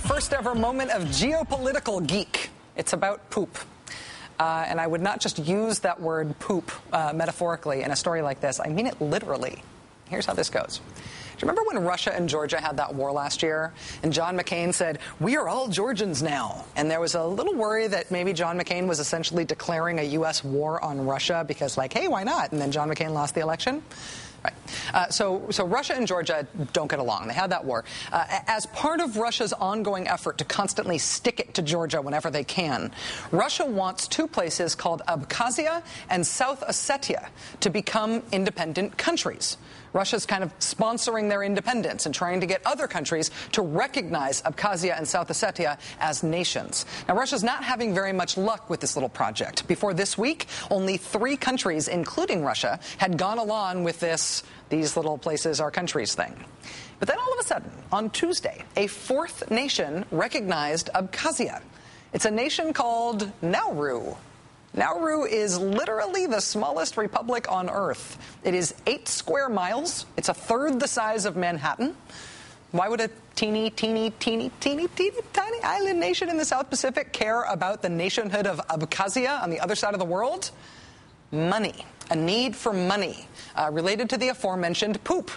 first ever moment of geopolitical geek. It's about poop. And I would not just use that word poop metaphorically in a story like this. I mean it literally. Here's how this goes. Do you remember when Russia and Georgia had that war last year? And John McCain said, "We are all Georgians now." And there was a little worry that maybe John McCain was essentially declaring a U.S. war on Russia because, like, hey, why not? And then John McCain lost the election. Right. So Russia and Georgia don't get along. They had that war. As part of Russia's ongoing effort to constantly stick it to Georgia whenever they can, Russia wants two places called Abkhazia and South Ossetia to become independent countries. Russia's kind of sponsoring their independence and trying to get other countries to recognize Abkhazia and South Ossetia as nations. Now, Russia's not having very much luck with this little project. Before this week, only 3 countries, including Russia, had gone along with these little places are countries thing. But then all of a sudden, on Tuesday, a 4th nation recognized Abkhazia. It's a nation called Nauru. Nauru is literally the smallest republic on Earth. It is 8 square miles. It's a third the size of Manhattan. Why would a teeny tiny island nation in the South Pacific care about the nationhood of Abkhazia on the other side of the world? Money. A need for money related to the aforementioned poop.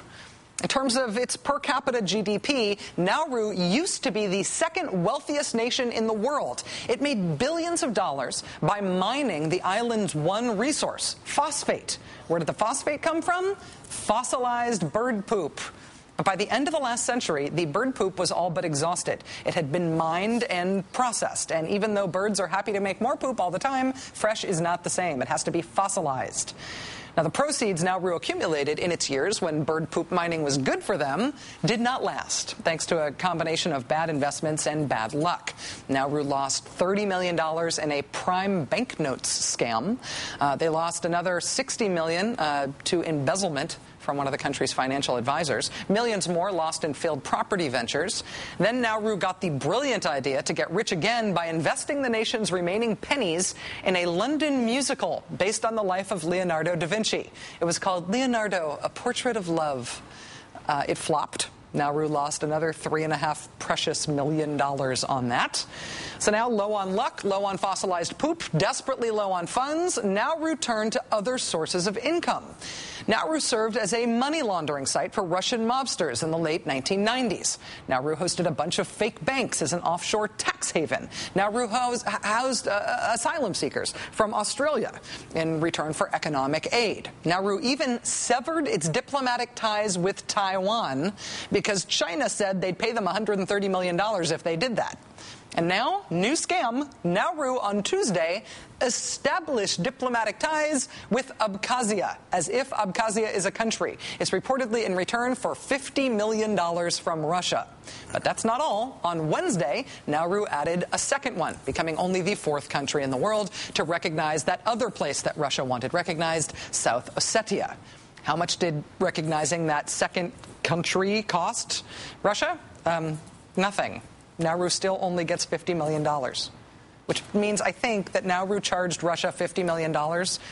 In terms of its per capita GDP, Nauru used to be the 2nd wealthiest nation in the world. It made billions of dollars by mining the island's one resource, phosphate. Where did the phosphate come from? Fossilized bird poop. But by the end of the last century, the bird poop was all but exhausted. It had been mined and processed. And even though birds are happy to make more poop all the time, fresh is not the same. It has to be fossilized. Now, the proceeds Nauru accumulated in its years when bird poop mining was good for them did not last, thanks to a combination of bad investments and bad luck. Nauru lost $30 million in a prime banknotes scam. They lost another $60 million to embezzlement from one of the country's financial advisors. Millions more lost in failed property ventures. Then Nauru got the brilliant idea to get rich again by investing the nation's remaining pennies in a London musical based on the life of Leonardo da Vinci. It was called Leonardo, A Portrait of Love. It flopped. Nauru lost another $3.5 precious million on that. So now, low on luck, low on fossilized poop, desperately low on funds, Nauru turned to other sources of income. Nauru served as a money laundering site for Russian mobsters in the late 1990s. Nauru hosted a bunch of fake banks as an offshore tax haven. Nauru housed asylum seekers from Australia in return for economic aid. Nauru even severed its diplomatic ties with Taiwan because China said they'd pay them $130 million if they did that. And now, new scam, Nauru on Tuesday established diplomatic ties with Abkhazia, as if Abkhazia is a country. It's reportedly in return for $50 million from Russia. But that's not all. On Wednesday, Nauru added a second one, becoming only the 4th country in the world to recognize that other place that Russia wanted recognized, South Ossetia. How much did recognizing that second country cost Russia? Nothing. Nauru still only gets $50 million, which means I think that Nauru charged Russia $50 million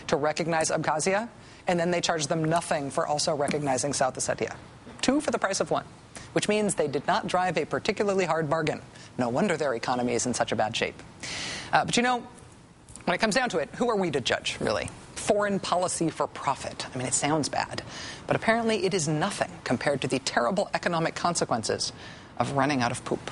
to recognize Abkhazia, and then they charged them nothing for also recognizing South Ossetia. 2 for the price of 1, which means they did not drive a particularly hard bargain. No wonder their economy is in such a bad shape. But you know, when it comes down to it, who are we to judge, really? Foreign policy for profit. I mean, it sounds bad, but apparently it is nothing compared to the terrible economic consequences of running out of poop.